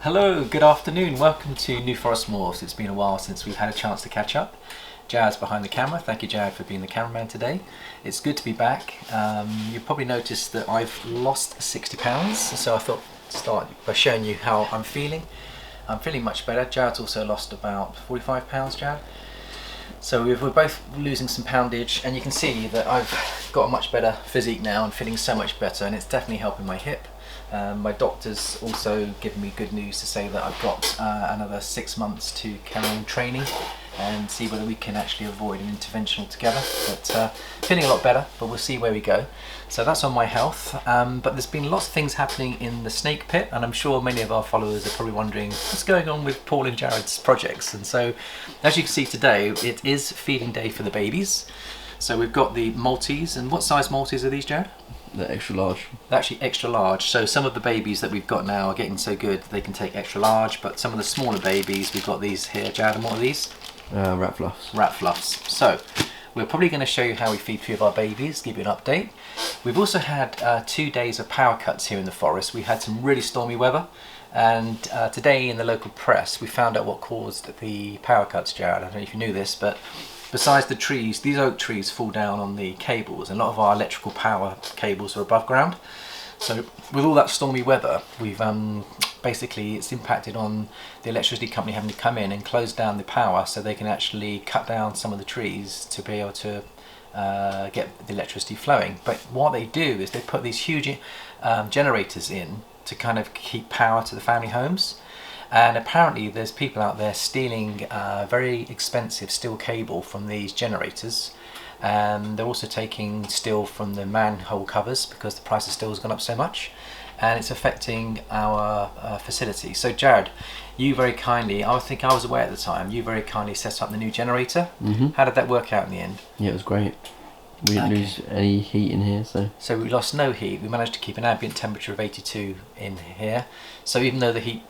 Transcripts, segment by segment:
Hello, good afternoon. Welcome to New Forest Morphs. It's been a while since we've had a chance to catch up. Jared's behind the camera. Thank you, Jared, for being the cameraman today. It's good to be back. You've probably noticed that I've lost 60 pounds, so I thought to start by showing you how I'm feeling. I'm feeling much better. Jared's also lost about 45 pounds, Jared. So we're both losing some poundage, and you can see that I've got a much better physique now and feeling so much better, and it's definitely helping my hip. My doctor's also given me good news to say that I've got another 6 months to carry on training and see whether we can actually avoid an intervention altogether. But feeling a lot better, but we'll see where we go. So that's on my health. But there's been lots of things happening in the snake pit, and I'm sure many of our followers are probably wondering what's going on with Paul and Jared's projects. And so, as you can see today, it is feeding day for the babies. So we've got the Maltese, and what size Maltese are these, Jared? They're extra large. They're actually extra large. So some of the babies that we've got now are getting so good they can take extra large, but some of the smaller babies, we've got these here. Jared, and what are these? Rat fluffs. Rat fluffs. So we're probably going to show you how we feed 3 of our babies, give you an update. We've also had 2 days of power cuts here in the forest. We had some really stormy weather, and today in the local press we found out what caused the power cuts, Jared. I don't know if you knew this, but besides the trees, these oak trees fall down on the cables, and a lot of our electrical power cables are above ground. So with all that stormy weather, we've basically it's impacted on the electricity company having to come in and close down the power so they can actually cut down some of the trees to be able to get the electricity flowing. But what they do is they put these huge generators in to kind of keep power to the family homes. And apparently there's people out there stealing very expensive steel cable from these generators, and they're also taking steel from the manhole covers because the price of steel has gone up so much, and it's affecting our facility. So Jared, you very kindly, I think I was away at the time, you very kindly set up the new generator. How did that work out in the end? Yeah, it was great. We didn't lose any heat in here, so we lost no heat. We managed to keep an ambient temperature of 82 in here, so even though the heat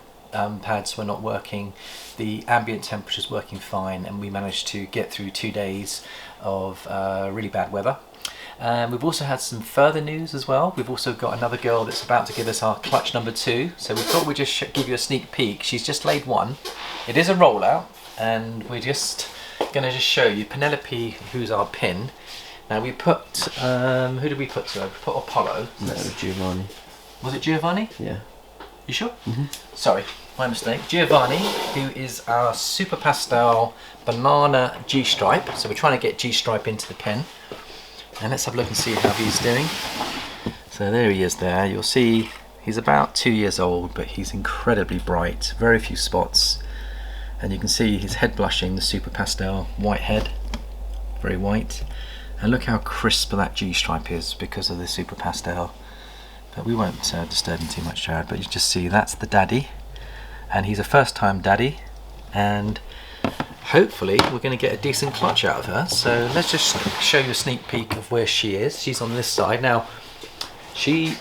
pads were not working, the ambient temperature is working fine, and we managed to get through 2 days of really bad weather. We've also had some further news as well. We've also got another girl that's about to give us our clutch number 2, so we thought we'd just give you a sneak peek. She's just laid one. It is a rollout, and we're just going to just show you Penelope, who's our pin. Now we put who did we put to her? We put Apollo. No, it was Giovanni. Was it Giovanni? Yeah. You sure? Sorry, my mistake. Giovanni, who is our Super Pastel Banana G stripe. So we're trying to get G stripe into the pen. And let's have a look and see how he's doing. So there he is there. You'll see he's about 2 years old, but he's incredibly bright. Very few spots. And you can see his head blushing, the Super Pastel white head. Very white. And look how crisp that G stripe is because of the Super Pastel. But we won't disturb him too much, Jared, but you just see that's the daddy, and he's a first time daddy, and hopefully we're going to get a decent clutch out of her. So let's just show you a sneak peek of where she is. She's on this side. Now she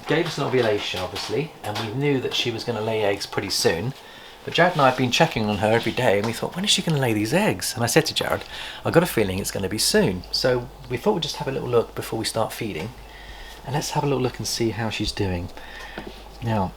gave us an ovulation obviously, and we knew that she was going to lay eggs pretty soon, but Jared and I have been checking on her every day, and we thought, when is she going to lay these eggs? And I said to Jared, I've got a feeling it's going to be soon. So we thought we'd just have a little look before we start feeding. And let's have a little look and see how she's doing. Now,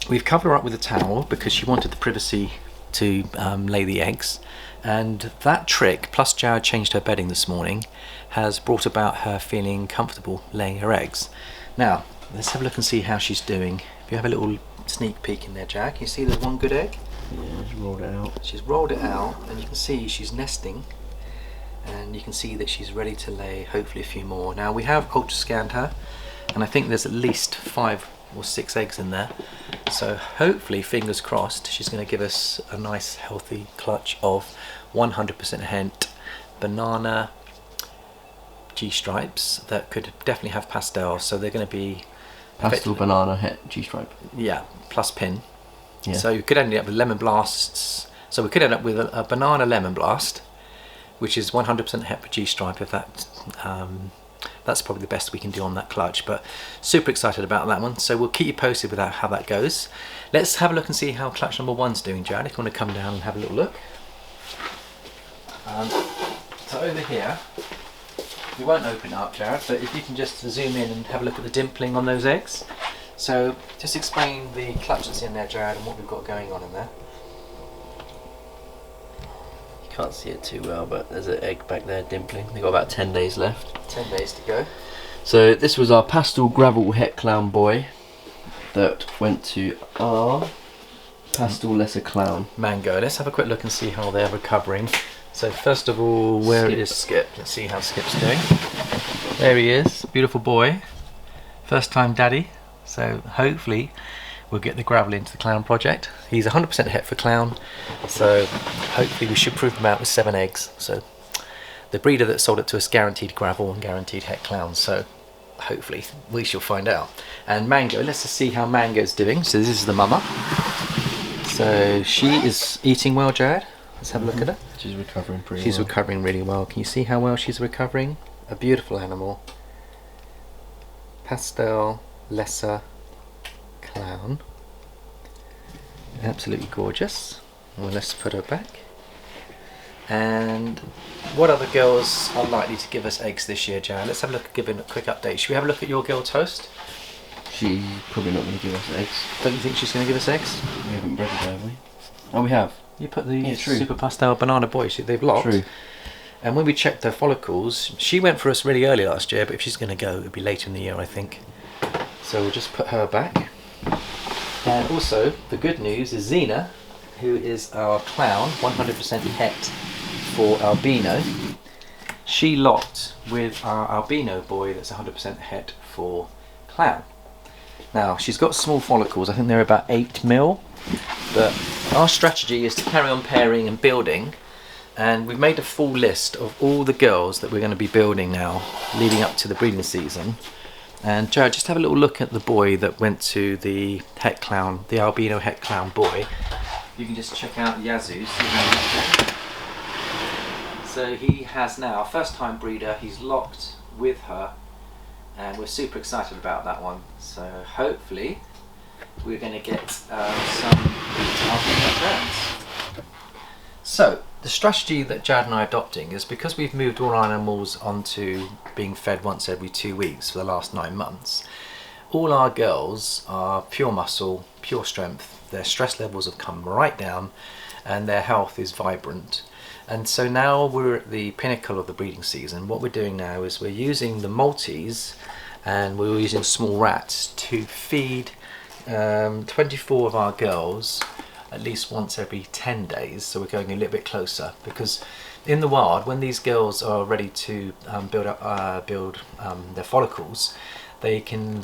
we've covered her up with a towel because she wanted the privacy to lay the eggs. And that trick, plus Jared changed her bedding this morning, has brought about her feeling comfortable laying her eggs. Now, let's have a look and see how she's doing. If you have a little sneak peek in there, Jack, can you see there's one good egg? Yeah, she's rolled it out. She's rolled it out, and you can see she's nesting. And you can see that she's ready to lay hopefully a few more. Now we have ultra scanned her, and I think there's at least 5 or 6 eggs in there. So hopefully, fingers crossed, she's going to give us a nice healthy clutch of 100% hent banana G stripes that could definitely have pastels. So they're going to be Pastel banana het G stripe. Yeah, plus pin. Yeah. So you could end up with lemon blasts. So we could end up with a banana lemon blast, which is 100% het G stripe. If that, that's probably the best we can do on that clutch. But super excited about that one. So we'll keep you posted with how that goes. Let's have a look and see how clutch number 1's doing, Jared. If you want to come down and have a little look. So over here, we won't open it up, Jared, but if you can just zoom in and have a look at the dimpling on those eggs. So just explain the clutch that's in there, Jared, and what we've got going on in there. You can't see it too well, but there's an egg back there dimpling. They've got about 10 days left. 10 days to go. So this was our pastel gravel het clown boy that went to our pastel lesser clown. Mango. Let's have a quick look and see how they're recovering. So first of all, where is Skip? Let's see how Skip's doing. There he is, beautiful boy. First time daddy. So hopefully we'll get the gravel into the clown project. He's 100% het for clown, so hopefully we should prove him out with 7 eggs. So the breeder that sold it to us guaranteed gravel and guaranteed het clowns, so hopefully we shall find out. And Mango, let's just see how Mango's doing. So this is the mama. So she is eating well, Jared. Let's have a look at her. She's recovering pretty well. She's recovering really well. Can you see how well she's recovering? A beautiful animal. Pastel lesser clown. Absolutely gorgeous. Well, let's put her back. And what other girls are likely to give us eggs this year, Jared? Let's have a look, give a quick update. Should we have a look at your girl Toast? She's probably not going to give us eggs. Don't you think she's going to give us eggs? We haven't bred her, have we? Oh, we have. You put the Yeah, true. Super Pastel Banana Boy, they've locked. True. And when we checked her follicles, she went for us really early last year, but if she's going to go, it'll be later in the year, I think. So we'll just put her back. And also, the good news is Xena, who is our clown, 100% het for albino. She locked with our albino boy that's 100% het for clown. Now, she's got small follicles, I think they're about 8 mil, but our strategy is to carry on pairing and building, and we've made a full list of all the girls that we're going to be building now, leading up to the breeding season. And Jared, just have a little look at the boy that went to the het clown, the albino het clown boy. You can just check out Yazoo. So he has now, first time breeder, he's locked with her, and we're super excited about that one. So hopefully we're going to get some albino parents. So the strategy that Jad and I are adopting is, because we've moved all our animals onto being fed once every 2 weeks for the last 9 months, all our girls are pure muscle, pure strength, their stress levels have come right down and their health is vibrant. And so now we're at the pinnacle of the breeding season. What we're doing now is we're using the Maltese and we're using small rats to feed 24 of our girls at least once every 10 days. So we're going a little bit closer, because in the wild, when these girls are ready to build their follicles, they can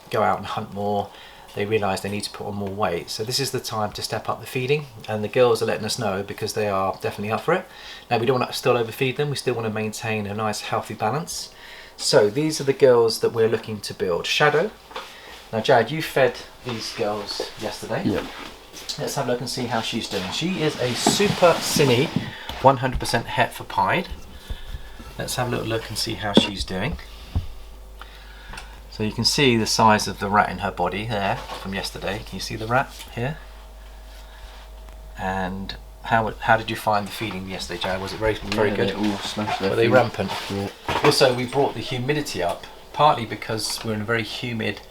go out and hunt more. They realise they need to put on more weight. So this is the time to step up the feeding, and the girls are letting us know because they are definitely up for it. Now, we don't want to still overfeed them, we still want to maintain a nice healthy balance. So these are the girls that we're looking to build. Shadow. Now Jared, you fed these girls yesterday. Yep. Let's have a look and see how she's doing. She is a super cine, 100% het for pied. Let's have a little look and see how she's doing. So you can see the size of the rat in her body there from yesterday. Can you see the rat here? And how did you find the feeding yesterday, Jared? Was it very good? They all smashed their Were they feet. rampant? Yeah. Also, we brought the humidity up, partly because we're in a very humid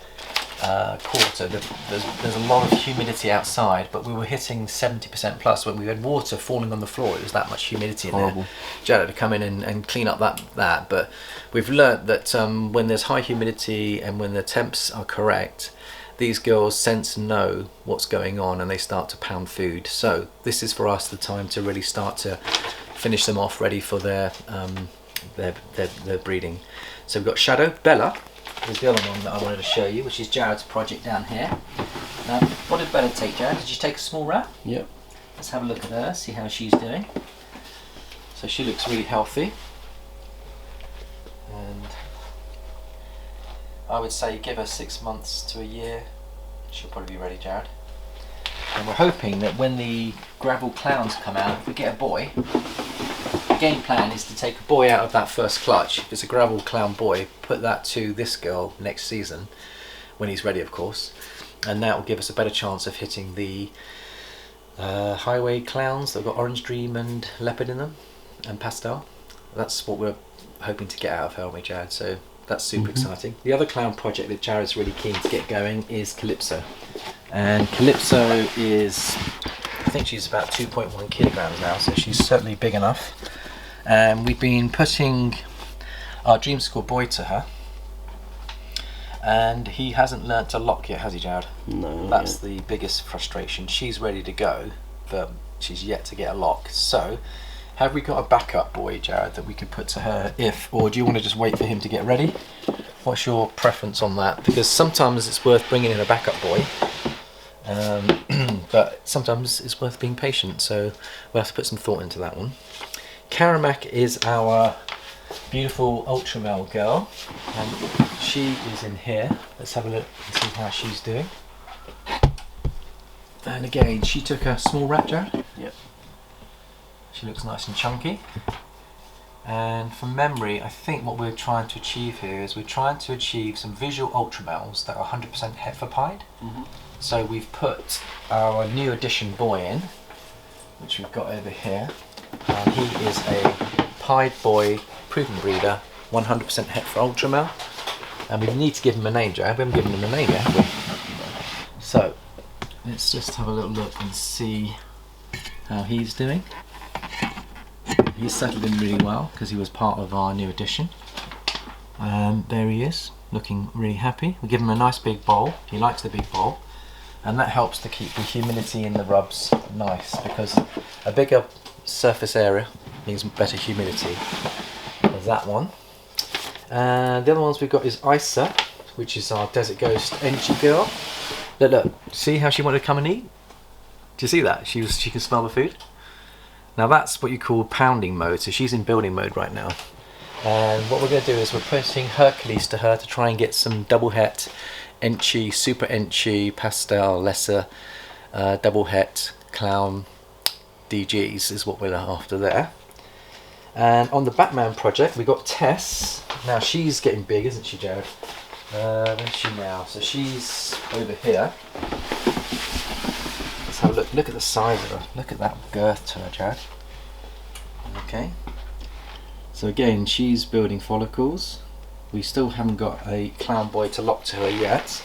quarter. There's a lot of humidity outside, but we were hitting 70% plus. When we had water falling on the floor, it was that much humidity in Horrible. there. Jared had to come in and clean up that. But we've learnt that when there's high humidity and when the temps are correct, these girls sense and know what's going on and they start to pound food. So this is for us the time to really start to finish them off, ready for their breeding. So we've got Shadow, Bella is the other one that I wanted to show you, which is Jared's project down here. Now, what did Bella take, Jared? Did you take a small rat? Yep. Let's have a look at her, see how she's doing. So she looks really healthy, and I would say give her 6 months to a year, she'll probably be ready, Jared. And we're hoping that when the gravel clowns come out, if we get a boy, the game plan is to take a boy out of that first clutch. If it's a gravel clown boy, put that to this girl next season, when he's ready of course, and that will give us a better chance of hitting the highway clowns. They've got Orange Dream and Leopard in them, and Pastel. That's what we're hoping to get out of her, aren't we, Jared? So That's super exciting. The other clown project that Jared's really keen to get going is Calypso. And Calypso is, I think she's about 2.1 kilograms now, so she's certainly big enough. And we've been putting our Dream School boy to her. And he hasn't learnt to lock yet, has he, Jared? No. That's the biggest frustration. She's ready to go, but she's yet to get a lock. So, have we got a backup boy, Jared, that we could put to her or do you want to just wait for him to get ready? What's your preference on that? Because sometimes it's worth bringing in a backup boy, but sometimes it's worth being patient, so we'll have to put some thought into that one. Karamak is our beautiful ultra male girl, and she is in here. Let's have a look and see how she's doing. And again, she took a small rat, Jared. Yep. She looks nice and chunky. And from memory, I think what we're trying to achieve here is we're trying to achieve some visual ultra males that are 100% heifer-pied. So we've put our new addition boy in, which we've got over here, and he is a pied boy, proven breeder, 100% heifer ultra male. And we need to give him a name, Jared. We haven't given him a name yet, have we? So let's just have a little look and see how he's doing. He's settled in really well because he was part of our new addition. There he is, looking really happy. We give him a nice big bowl. He likes the big bowl, and that helps to keep the humidity in the rubs nice, because a bigger surface area means better humidity. There's that one. And the other ones we've got is Isa, which is our Desert Ghost Enchi girl. Look, see how she wanted to come and eat? Do you see that? She can smell the food. Now that's what you call pounding mode, so she's in building mode right now. And what we're going to do is we're putting Hercules to her to try and get some double het Enchi, Super Enchi, Pastel, Lesser, double het, Clown, DGs is what we're after there. And on the Batman project we got Tess. Now she's getting big, isn't she, Jared? Where's she now? So she's over here. Let's have a look. Look at the size of her. Look at that girth to her, Jared. Okay. So again, she's building follicles. We still haven't got a clown boy to lock to her yet,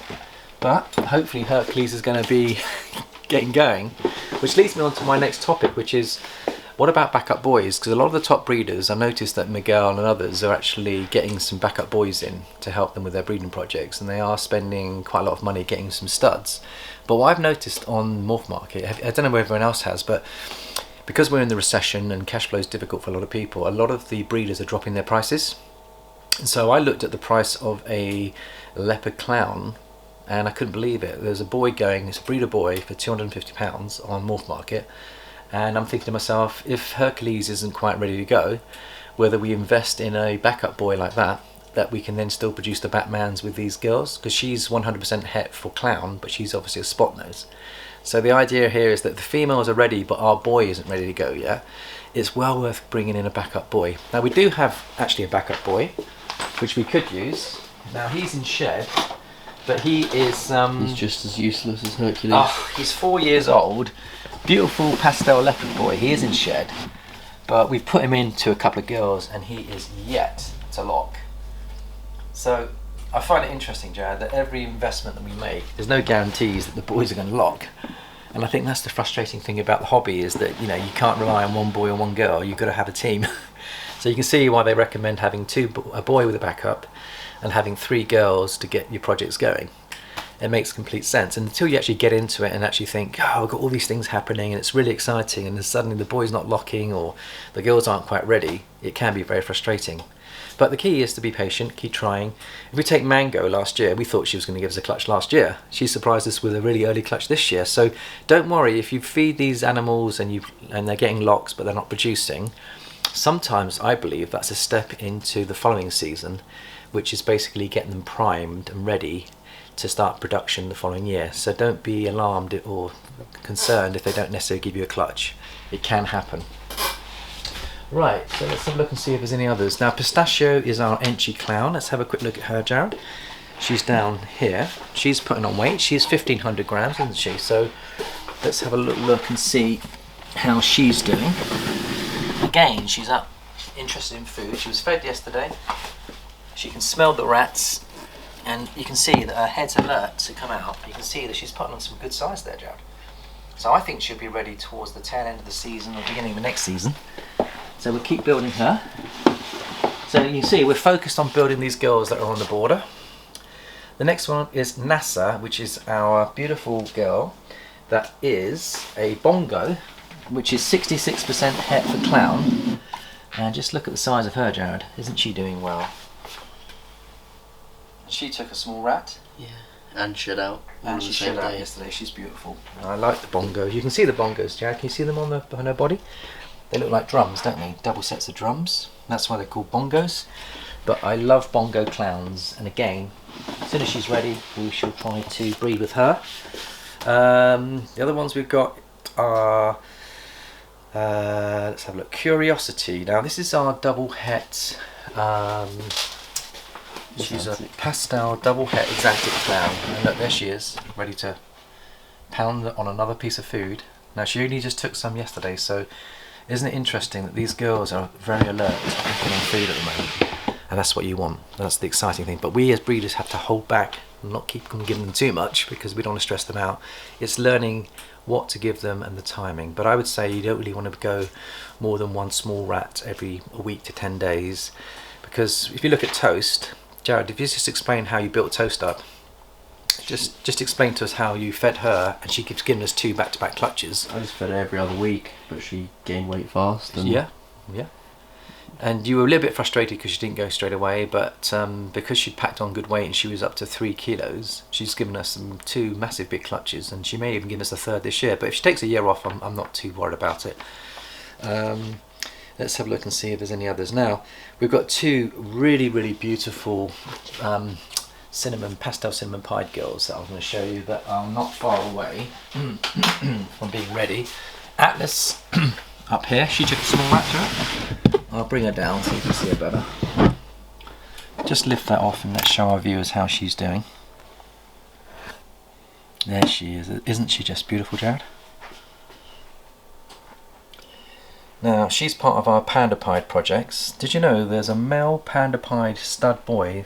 but hopefully Hercules is going to be getting going. Which leads me on to my next topic, which is what about backup boys? Because a lot of the top breeders, I noticed that Miguel and others are actually getting some backup boys in to help them with their breeding projects, and they are spending quite a lot of money getting some studs. But what I've noticed on Morph Market, I don't know where everyone else has, but because we're in the recession and cash flow is difficult for a lot of people, a lot of the breeders are dropping their prices. And so I looked at the price of a leopard clown and I couldn't believe it. There's a boy going, it's a breeder boy for £250 on Morph Market. And I'm thinking to myself, if Hercules isn't quite ready to go, whether we invest in a backup boy like that we can then still produce the Batmans with these girls, because she's 100% het for clown, but she's obviously a spot nose. So the idea here is that the females are ready, but our boy isn't ready to go yet. It's well worth bringing in a backup boy. Now we do have actually a backup boy, which we could use. Now he's in shed, but he is... he's just as useless as Hercules. Oh, he's 4 years old. Beautiful pastel leopard boy. He is in shed, but we've put him into a couple of girls and he is yet to lock. So I find it interesting, Jared, that every investment that we make, there's no guarantees that the boys are going to lock. And I think that's the frustrating thing about the hobby, is that, you know, you can't rely on one boy or one girl. You've got to have a team. So you can see why they recommend having a boy with a backup and having 3 girls to get your projects going. It makes complete sense. And until you actually get into it and actually think, oh, I've got all these things happening and it's really exciting, and then suddenly the boy's not locking or the girls aren't quite ready, it can be very frustrating. But the key is to be patient, keep trying. If we take Mango last year, we thought she was going to give us a clutch last year. She surprised us with a really early clutch this year. So don't worry, if you feed these animals and they're getting locks but they're not producing, sometimes I believe that's a step into the following season, which is basically getting them primed and ready to start production the following year. So don't be alarmed or concerned if they don't necessarily give you a clutch. It can happen. Right, so let's have a look and see if there's any others. Now Pistachio is our Enchi clown. Let's have a quick look at her, Jared. She's down here. She's putting on weight. She's 1,500 grams, isn't she? So let's have a look and see how she's doing. Again, she's up, interested in food. She was fed yesterday. She can smell the rats, and you can see that her head's alert to come out. You can see that she's putting on some good size there, Jared. So I think she'll be ready towards the tail end of the season or beginning of the next season. So we'll keep building her. So you can see we're focused on building these girls that are on the border. The next one is NASA, which is our beautiful girl that is a bongo, which is 66% het for clown. And just look at the size of her, Jared. Isn't she doing well? She took a small rat. Yeah. And shed out. And she shed out yesterday. She's beautiful. And I like the bongos. You can see the bongos, Jared. Can you see them on her body? They look like drums, don't they? Double sets of drums. That's why they're called bongos. But I love bongo clowns. And again, as soon as she's ready, we shall try to breed with her. The other ones we've got are, let's have a look, Curiosity. Now this is our double het, she's a pastel double het exotic clown. And look, there she is, ready to pound on another piece of food. Now she only just took some yesterday, so isn't it interesting that these girls are very alert to picking on food at the moment? And that's what you want. That's the exciting thing. But we as breeders have to hold back and not keep giving them too much because we don't want to stress them out. It's learning what to give them and the timing. But I would say you don't really want to go more than one small rat every a week to 10 days. Because if you look at Toast, Jared, if you just explain how you built Toast up, just explain to us how you fed her, and she keeps giving us 2 back-to-back clutches. I just fed her every other week, but she gained weight fast. And yeah. And you were a little bit frustrated because she didn't go straight away, but because she'd packed on good weight and she was up to 3 kilos, she's given us 2 massive big clutches, and she may even give us a third this year. But if she takes a year off, I'm not too worried about it. Let's have a look and see if there's any others. Now, we've got 2 really, really beautiful pastel cinnamon pied girls that I'm going to show you that are not far away from being ready. Atlas up here, she took a small rat to her. I'll bring her down so you can see her better. Just lift that off and let's show our viewers how she's doing. There she is. Isn't she just beautiful, Jared? Now, she's part of our panda pied projects. Did you know there's a male panda pied stud boy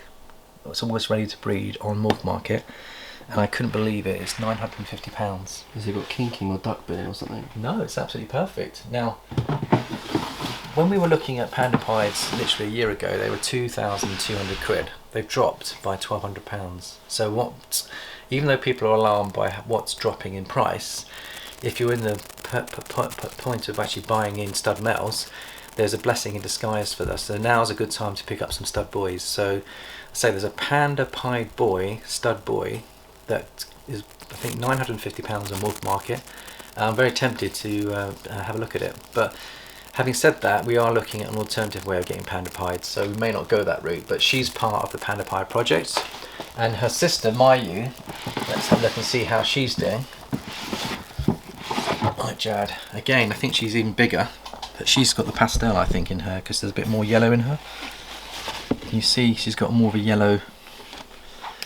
that's almost ready to breed on Morph Market? And I couldn't believe it. It's £950. Has it got kinking or duck bill or something? No, it's absolutely perfect. Now, when we were looking at panda pies literally a year ago, they were 2,200 quid. They've dropped by £1,200. So even though people are alarmed by what's dropping in price, if you're in the point of actually buying in stud males, there's a blessing in disguise for this. So now's a good time to pick up some stud boys. So say there's a panda pied boy, stud boy, that is I think £950 on Morph Market. I'm very tempted to have a look at it. But having said that, we are looking at an alternative way of getting panda pied, so we may not go that route. But she's part of the panda pied project, and her sister Mayu. Let's have a look and see how she's doing. Right, Jared. Again, I think she's even bigger, but she's got the pastel, I think, in her because there's a bit more yellow in her. Can you see she's got more of a yellow?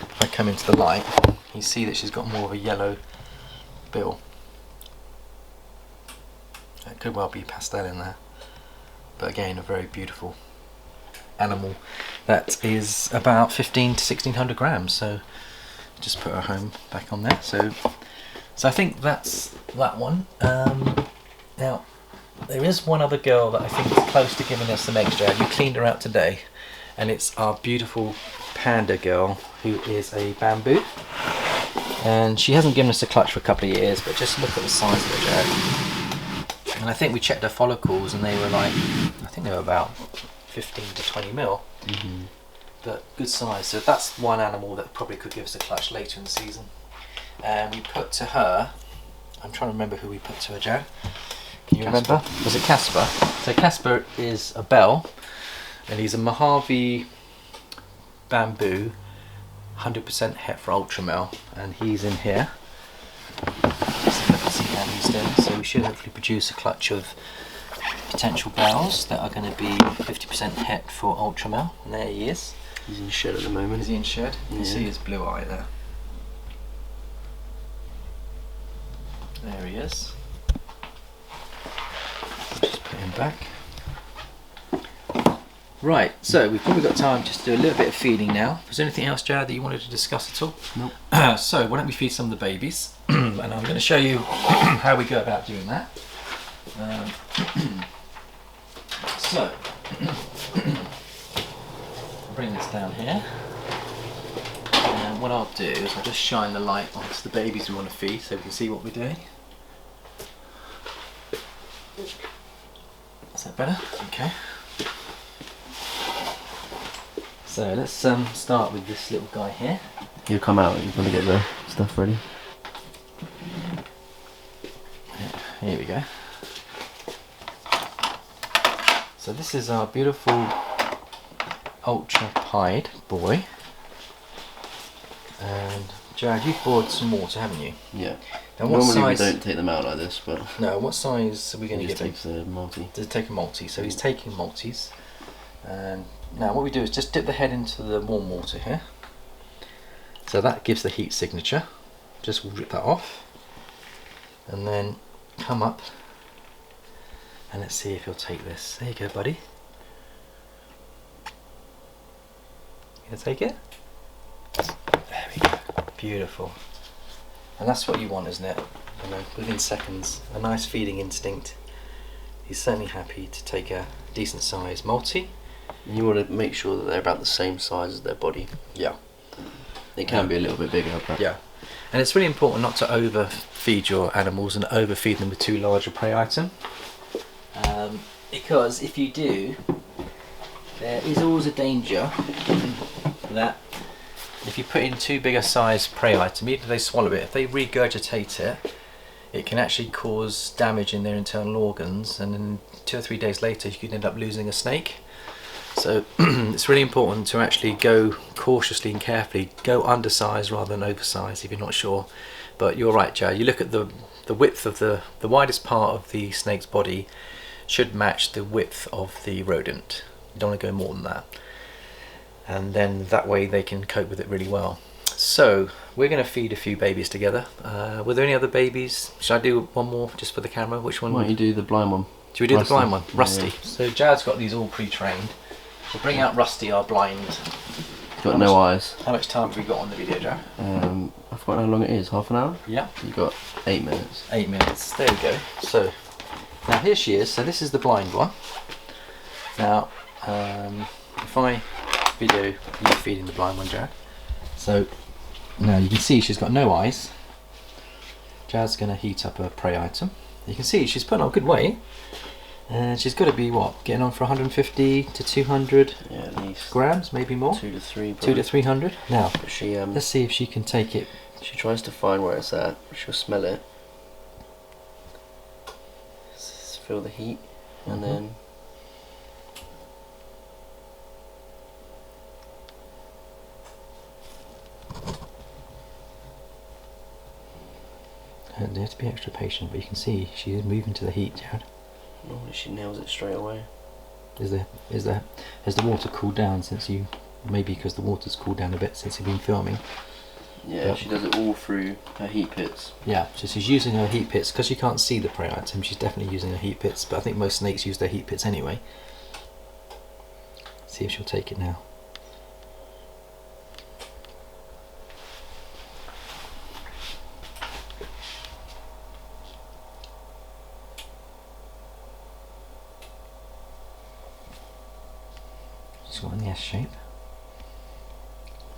If I come into the light, you see that she's got more of a yellow bill. It could well be pastel in there, but again, a very beautiful animal that is about 15 to 1600 grams. So just put her home back on there. So I think that's that one. Now there is one other girl that I think is close to giving us some eggs. You cleaned her out today, and it's our beautiful panda girl who is a bamboo, and she hasn't given us a clutch for a couple of years, but just look at the size of her, Jared. And I think we checked her follicles and they were like, I think they were about 15 to 20 mil. But good size. So that's one animal that probably could give us a clutch later in the season. And we put to her, I'm trying to remember who we put to her, Jared. Can you remember? Was it Casper? So Casper is a bell, and he's a Mojave bamboo, 100% het for ultra male, and he's in here. Let's see how he's doing. So we should hopefully produce a clutch of potential bells that are going to be 50% het for ultra male, and there he is. He's in shed at the moment. Is he in shed? You can see his blue eye there. There he is. Just put him back. Right, so we've probably got time just to do a little bit of feeding now. Was there anything else, Jared, that you wanted to discuss at all? Nope. So why don't we feed some of the babies, and I'm going to show you how we go about doing that. So, bring this down here, and what I'll do is I'll just shine the light onto the babies we want to feed so we can see what we're doing. Is that better? Okay. So let's start with this little guy here. You come out, you're gonna get the stuff ready. Here we go. So this is our beautiful ultra pied boy. And Jared, you've bought some water, haven't you? Yeah. Now, what Normally size? we don't take them out like this, but No, what size are we going to just give him? takes a multi. Does it take a multi? So he's taking multis. And now what we do is just dip the head into the warm water here. So that gives the heat signature. Just rip that off. And then come up. And let's see if he'll take this. There you go, buddy. You gonna take it? There we go. Beautiful. And that's what you want, isn't it? You know, within seconds, a nice feeding instinct. He's certainly happy to take a decent size multi. You want to make sure that they're about the same size as their body. Yeah. They can be a little bit bigger, but Yeah. And it's really important not to overfeed your animals and overfeed them with too large a prey item. Because if you do, there is always a danger that if you put in too big a size prey item, even if they swallow it, if they regurgitate it, it can actually cause damage in their internal organs, and then 2 or 3 days later you could end up losing a snake. So it's really important to actually go cautiously and carefully, go undersized rather than oversized if you're not sure. But you're right, Jared, you look at the width of the widest part of the snake's body should match the width of the rodent. You don't want to go more than that. And then that way they can cope with it really well. So we're going to feed a few babies together. Were there any other babies? Should I do one more just for the camera? Which one? why don't you do the blind one? Should we do Rusty. the blind one? Rusty. Yeah. So Jared's got these all pre-trained. We'll bring out Rusty, our blind. Got no eyes. How much time have we got on the video, Jared? I forgot how long it is. Half an hour. Yeah. You got 8 minutes. 8 minutes. There we go. So now here she is. So this is the blind one. Now if I video you feeding the blind one, Jared. So now you can see she's got no eyes. Jared's going to heat up her prey item. You can see she's putting on good weight. And she's got to be what? Getting on for 150 to 200 Yeah, at least grams, maybe more. 2 to 3. 2 to 300. Now She let's see if she can take it. she tries to find where it's at. She'll smell it. Feel the heat, and then And you have to be extra patient, but you can see she is moving to the heat, Jared. normally she nails it straight away. Has the water cooled down since you? Maybe because the water's cooled down a bit since you've been filming. Yeah, Yep. she does it all through her heat pits. Yeah, so she's using her heat pits because you can't see the prey item. She's definitely using her heat pits, but I think most snakes use their heat pits anyway. See if she'll take it now. She's got an S shape.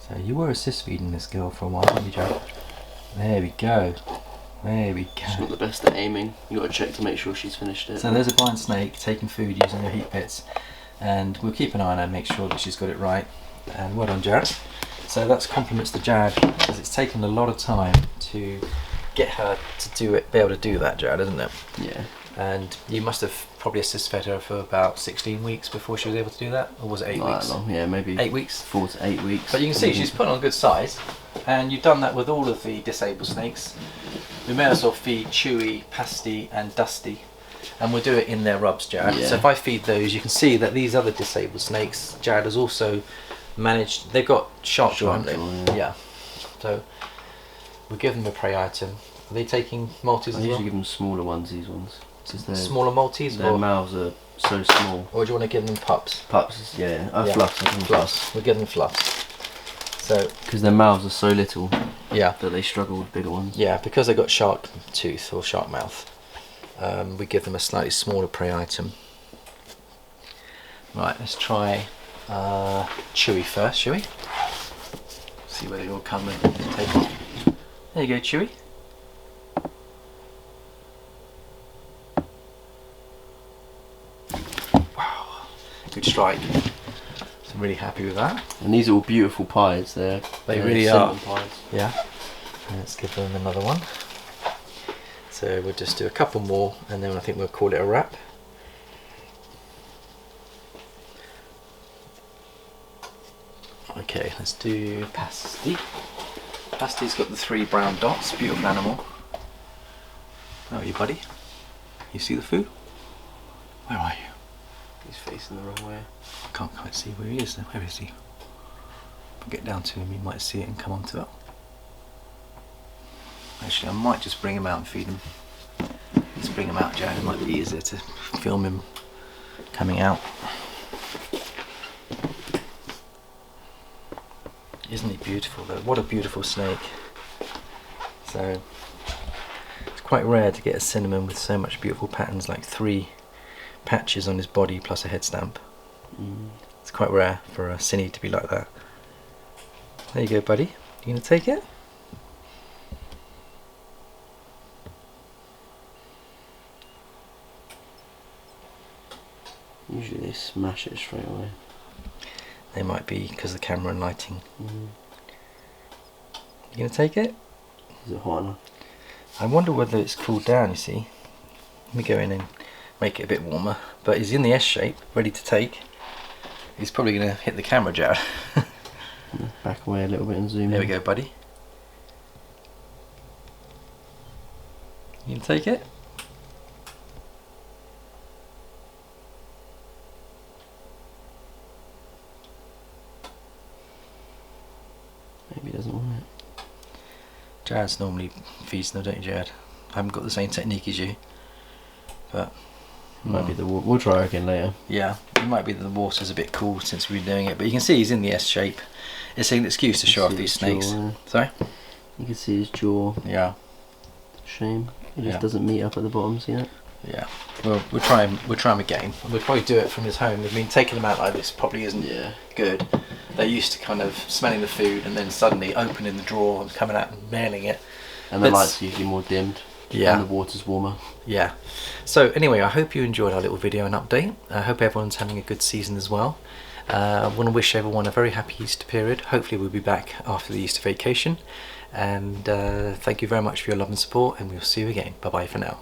So you were assist feeding this girl for a while, weren't you, Joe? There we go. There we She's go. not the best at aiming. You got to check to make sure she's finished it. So there's a blind snake taking food using her heat pits, and we'll keep an eye on her and make sure that she's got it right. And well done, Jared. So that's compliments to Jared, because it's taken a lot of time to get her to do it, be able to do that, Jared, isn't it? Yeah. And you must have probably assist fed her for about 16 weeks before she was able to do that, or was it 8 Not weeks? that long. Yeah, maybe 8 weeks. 4 to 8 weeks. But you can see she's put on a good size, and you've done that with all of the disabled snakes. We may as well feed Chewy, Pasty and Dusty, and we'll do it in their rubs, Jared. Yeah. So if I feed those, you can see that these other disabled snakes, Jared has also managed, they've got sharp jaw, haven't they? jaw, yeah. So we'll give them a prey item. Are they taking multis I as well? usually give them smaller ones, these ones. Smaller Maltese? Their mouths are so small. Or do you want to give them pups? Pups, yeah. Fluffs. Fluffs. We'll give them fluffs. So, because their mouths are so little, yeah, that they struggle with bigger ones. Yeah, because they got shark tooth or shark mouth, we give them a slightly smaller prey item. Right, let's try Chewy first, shall we? See whether you'll come and take it. There you go, Chewy. Wow, good strike. So I'm really happy with that. And these are all beautiful pies. They really are. Pies. Yeah. Let's give them another one. So we'll just do a couple more, and then I think we'll call it a wrap. Okay, let's do Pasty. Pasty's got the 3 brown dots. Beautiful animal. How are you, buddy? You see the food? Where are you? He's facing the wrong way. I can't quite see where he is. Where is he? If I get down to him, you might see it and come onto it. Actually, I might just bring him out and feed him. Let's bring him out, Jared. It might be easier to film him coming out. Isn't he beautiful though? What a beautiful snake. So, it's quite rare to get a cinnamon with so much beautiful patterns, like 3 patches on his body plus a head stamp. It's quite rare for a cinny to be like that. There you go, buddy. You gonna take it? Usually they smash it straight away. They might be because of the camera and lighting. You gonna take it? Is it hot enough? I wonder whether it's cooled down, you see. Let me go in and make it a bit warmer. But he's in the S shape, ready to take. He's probably gonna hit the camera, Jared. Back away a little bit and zoom in. There we go, buddy. You gonna take it? Maybe he doesn't want it. Jared's normally feeds them, don't you, Jared? I haven't got the same technique as you, but Might be the we'll try again later. Yeah, it might be that the water's a bit cool since we've been doing it, but you can see he's in the S shape. It's an excuse to show off these snakes. Jaw, Sorry? you can see his jaw. Yeah. Shame. It just doesn't meet up at the bottom, see that? Yeah. Well, we'll try him again. We'll probably do it from his home. I mean, taking them out like this probably isn't good. They're used to kind of smelling the food and then suddenly opening the drawer and coming out and mailing it. And the lights are usually more dimmed. Yeah. And the water's warmer. Yeah. So anyway, I hope you enjoyed our little video and update. I hope everyone's having a good season as well. I want to wish everyone a very happy Easter period. Hopefully we'll be back after the Easter vacation. And thank you very much for your love and support, and we'll see you again. Bye bye for now.